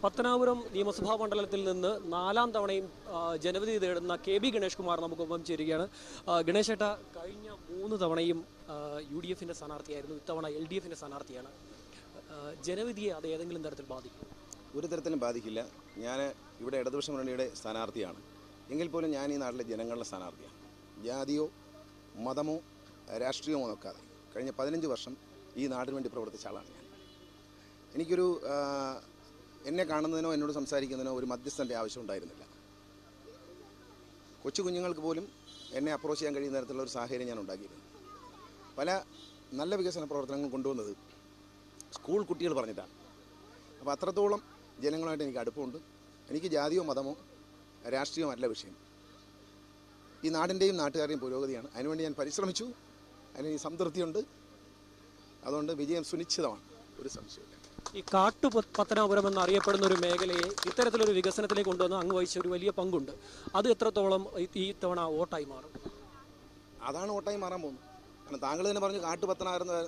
പത്തനാപുരം നിയമസഭാ മണ്ഡലത്തിൽ നിന്ന് നാലാം തവണയും ജനവിധി തേടുന്ന കെ.ബി. ഗണേഷ് കുമാർ നമുക്കൊപ്പം ചേരുകയാണ്. ഗണേശ് ഏട്ടാ, കഴിഞ്ഞ 3 തവണയും UDFിൻ്റെ സ്ഥാനാർത്ഥിയായിരുന്നു, ഇത്തവണ LDFിൻ്റെ സ്ഥാനാർത്ഥിയാണ്. ജനവിധിയെ അത് ഏതെങ്കിലും തരത്തിൽ ബാധിക്കും? ഒരു തരത്തിലും ബാധിക്കില്ല. ഞാൻ ഇവിടെ ഇടതുപക്ഷ മുന്നണിയുടെ സ്ഥാനാർത്ഥിയാണ്. എങ്കിൽ പോലും ഞാൻ ഈ നാട്ടിലെ ജനങ്ങളുടെ സ്ഥാനാർത്ഥിയാണ്. ജാതിയോ മതമോ രാഷ്ട്രീയമോ നോക്കാതെ കഴിഞ്ഞ 15 വർഷം ഈ നാടിന് വേണ്ടി പ്രവർത്തിച്ച ആളാണ് ഞാൻ. എനിക്കൊരു എന്നെ കാണുന്നതിനോ എന്നോട് സംസാരിക്കുന്നതിനോ ഒരു മധ്യസ്ഥൻ്റെ ആവശ്യം ഉണ്ടായിരുന്നില്ല. കൊച്ചു കുഞ്ഞുങ്ങൾക്ക് പോലും എന്നെ അപ്രോച്ച് ചെയ്യാൻ കഴിയുന്ന തരത്തിലുള്ള ഒരു സാഹചര്യം ഞാൻ ഉണ്ടാക്കിയിരുന്നു. പല നല്ല വികസന പ്രവർത്തനങ്ങൾ കൊണ്ടുവന്നത് സ്കൂൾ കുട്ടികൾ പറഞ്ഞിട്ടാണ്. അപ്പോൾ അത്രത്തോളം ജനങ്ങളുമായിട്ട് എനിക്ക് അടുപ്പമുണ്ട്. എനിക്ക് ജാതിയോ മതമോ രാഷ്ട്രീയമോ അല്ല വിഷയം. ഈ നാടിൻ്റെയും നാട്ടുകാരുടെയും പുരോഗതിയാണ്. അതിനുവേണ്ടി ഞാൻ പരിശ്രമിച്ചു. അതിന് സംതൃപ്തിയുണ്ട്. അതുകൊണ്ട് വിജയം സുനിശ്ചിതമാണ്, ഒരു സംശയമില്ല. ഈ പത്തനാപുരം എന്നറിയപ്പെടുന്ന ഒരു മേഖലയെ ഇത്തരത്തിലൊരു വികസനത്തിലേക്ക് കൊണ്ടുവന്ന് അങ്ങ് വഹിച്ച ഒരു വലിയ പങ്കുണ്ട്. അത് എത്രത്തോളം ഈ തവണ വോട്ടായി മാറും? അതാണ് വോട്ടായി മാറാൻ പോകുന്നത്. കാരണം താങ്കൾ തന്നെ പറഞ്ഞു,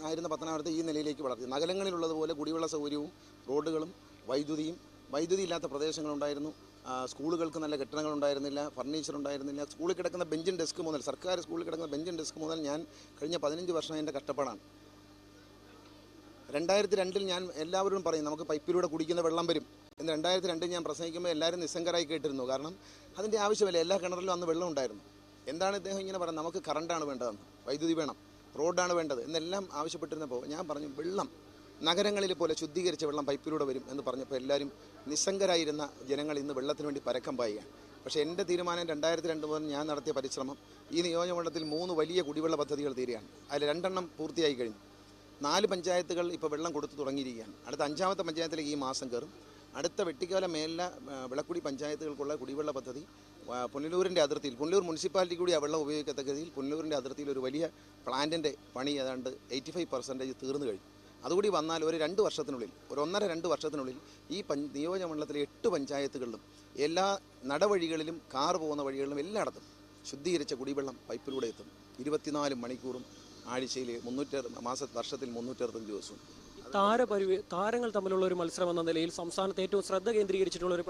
ആയിരുന്ന പത്തനാപുരത്തെ ഈ നിലയിലേക്ക് വളർത്തി. നഗരങ്ങളിലുള്ളതുപോലെ കുടിവെള്ള സൗകര്യവും റോഡുകളും വൈദ്യുതി ഇല്ലാത്ത പ്രദേശങ്ങളുണ്ടായിരുന്നു. സ്കൂളുകൾക്ക് നല്ല കെട്ടിടങ്ങൾ ഉണ്ടായിരുന്നില്ല, ഫർണിച്ചർ ഉണ്ടായിരുന്നില്ല. സ്കൂളിൽ കിടക്കുന്ന ബെഞ്ചും ഡെസ്ക് മുതൽ, സർക്കാർ സ്കൂളിൽ കിടക്കുന്ന ബെഞ്ചും ഡെസ്ക് മുതൽ ഞാൻ കഴിഞ്ഞ 15 വർഷം എൻ്റെ കഷ്ടപ്പാടാണ്. 2002 ഞാൻ എല്ലാവരോടും പറയും നമുക്ക് പൈപ്പിലൂടെ കുടിക്കുന്ന വെള്ളം വരും എന്ന്. 2002 ഞാൻ പ്രസംഗിക്കുമ്പോൾ എല്ലാവരും നിസ്സംഗരായി കേട്ടിരുന്നു. കാരണം അതിൻ്റെ ആവശ്യമില്ല, എല്ലാ കിണറിലും അന്ന് വെള്ളം ഉണ്ടായിരുന്നു. എന്താണ് ഇദ്ദേഹം ഇങ്ങനെ പറയുന്നത്? നമുക്ക് കറണ്ടാണ് വേണ്ടതെന്ന്, വൈദ്യുതി വേണം, റോഡാണ് വേണ്ടത് എന്നെല്ലാം ആവശ്യപ്പെട്ടിരുന്നപ്പോൾ ഞാൻ പറഞ്ഞു, വെള്ളം നഗരങ്ങളിൽ പോലെ ശുദ്ധീകരിച്ച വെള്ളം പൈപ്പിലൂടെ വരും എന്ന് പറഞ്ഞപ്പോൾ എല്ലാവരും നിസ്സംഗരായിരുന്ന ജനങ്ങൾ ഇന്ന് വെള്ളത്തിന് വേണ്ടി പരക്കം പായുകയാണ്. പക്ഷേ എൻ്റെ തീരുമാനം 2002 മുതൽ ഞാൻ നടത്തിയ പരിശ്രമം, ഈ നിയോജകമണ്ഡലത്തിൽ 3 വലിയ കുടിവെള്ള പദ്ധതികൾ തീരുകയാണ്. അതിൽ 2 എണ്ണം പൂർത്തിയായി കഴിഞ്ഞു. 4 പഞ്ചായത്തുകൾ ഇപ്പോൾ വെള്ളം കൊടുത്തു തുടങ്ങിയിരിക്കുകയാണ്. അടുത്ത 5ാമത്തെ പഞ്ചായത്തിലേക്ക് ഈ മാസം കയറും. അടുത്ത വെട്ടിക്കാല മേലില വിളക്കുടി പഞ്ചായത്തുകൾക്കുള്ള കുടിവെള്ള പദ്ധതി പുനലൂരിൻ്റെ അതിർത്തിയിൽ, പുനലൂർ മുനിസിപ്പാലിറ്റി കൂടി ആ വെള്ളം ഉപയോഗിക്കത്തക്ക രീതിയിൽ പുനലൂരിൻ്റെ അതിർത്തിയിൽ ഒരു വലിയ പ്ലാന്റിൻ്റെ പണി ഏതാണ്ട് 85% തീർന്നു കഴിഞ്ഞു. അതുകൂടി വന്നാൽ ഒരു 2 വർഷത്തിനുള്ളിൽ, ഒരു 1.5-2 വർഷത്തിനുള്ളിൽ ഈ നിയോജകമണ്ഡലത്തിലെ 8 പഞ്ചായത്തുകളിലും എല്ലാ നടവഴികളിലും, കാർ പോകുന്ന വഴികളിലും എല്ലായിടത്തും ശുദ്ധീകരിച്ച കുടിവെള്ളം പൈപ്പിലൂടെ എത്തും. 24 മണിക്കൂറും ആഴ്ചയിൽ വർഷത്തിൽ 365 ദിവസവും. താരങ്ങൾ തമ്മിലുള്ള ഒരു മത്സരം എന്ന നിലയിൽ സംസ്ഥാനത്ത് ഏറ്റവും ശ്രദ്ധ കേന്ദ്രീകരിച്ചിട്ടുള്ള ഒരു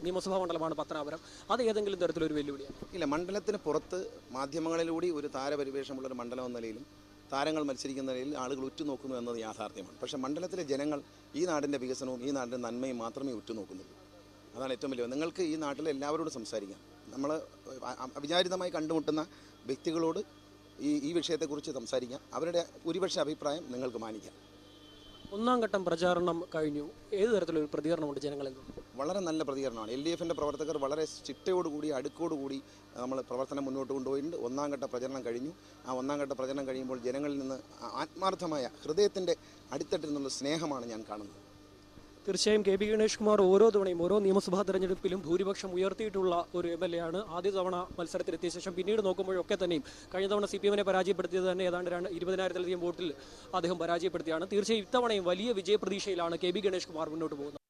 നിയമസഭാ മണ്ഡലമാണ് പത്തനാപുരം. അത് ഏതെങ്കിലും തരത്തിലൊരു വെല്ലുവിളിയാണ്? ഇല്ല, മണ്ഡലത്തിന് പുറത്ത് മാധ്യമങ്ങളിലൂടെ ഒരു താരപരിവേഷമുള്ളൊരു മണ്ഡലം എന്ന നിലയിലും താരങ്ങൾ മത്സരിക്കുന്ന നിലയിൽ ആളുകൾ ഉറ്റുനോക്കുന്നു എന്നത് യാഥാർത്ഥ്യമാണ്. പക്ഷേ മണ്ഡലത്തിലെ ജനങ്ങൾ ഈ നാടിൻ്റെ വികസനവും ഈ നാടിൻ്റെ നന്മയും മാത്രമേ ഉറ്റുനോക്കുന്നുള്ളൂ. അതാണ് ഏറ്റവും വലിയ. നിങ്ങൾക്ക് ഈ നാട്ടിലെ എല്ലാവരോടും സംസാരിക്കാം. നമ്മൾ അവിചാരിതമായി കണ്ടുമുട്ടുന്ന വ്യക്തികളോട് ഈ വിഷയത്തെക്കുറിച്ച് സംസാരിക്കാം. അവരുടെ ഭൂരിപക്ഷ അഭിപ്രായം നിങ്ങൾക്ക് മാനിക്കാം. 1ാം ഘട്ടം പ്രചാരണം കഴിഞ്ഞു. ഏത് തരത്തിലൊരു പ്രതികരണമുണ്ട് ജനങ്ങളിൽ നിന്ന്? വളരെ നല്ല പ്രതികരണമാണ്. LDFിൻ്റെ പ്രവർത്തകർ വളരെ ചിട്ടയോടുകൂടി, അടുക്കോടുകൂടി നമ്മൾ പ്രവർത്തനം മുന്നോട്ട് കൊണ്ടുപോയിട്ടുണ്ട്. 1ാം ഘട്ട പ്രചരണം കഴിഞ്ഞു. ആ 1ാം ഘട്ട പ്രചരണം കഴിയുമ്പോൾ ജനങ്ങളിൽ നിന്ന് ആത്മാർത്ഥമായ ഹൃദയത്തിൻ്റെ അടിത്തട്ടിൽ നിന്നുള്ള സ്നേഹമാണ് ഞാൻ കാണുന്നത്. തീർച്ചയായും കെ.ബി. ഗണേഷ് കുമാർ ഓരോ തവണയും ഓരോ നിയമസഭാ തെരഞ്ഞെടുപ്പിലും ഭൂരിപക്ഷം ഉയർത്തിയിട്ടുള്ള ഒരു MLA ആണ്. ആദ്യ തവണ മത്സരത്തിലെത്തിയ ശേഷം പിന്നീട് നോക്കുമ്പോഴൊക്കെ തന്നെയും കഴിഞ്ഞ തവണ CPMനെ പരാജയപ്പെടുത്തിയത് തന്നെ ഏതാണ്ട് 20,000-ലധികം വോട്ടിൽ അദ്ദേഹം പരാജയപ്പെടുത്തിയാണ്. തീർച്ചയായും ഇത്തവണയും വലിയ വിജയപ്രതീക്ഷയിലാണ് കെ.ബി. ഗണേഷ് കുമാർ മുന്നോട്ട് പോകുന്നത്.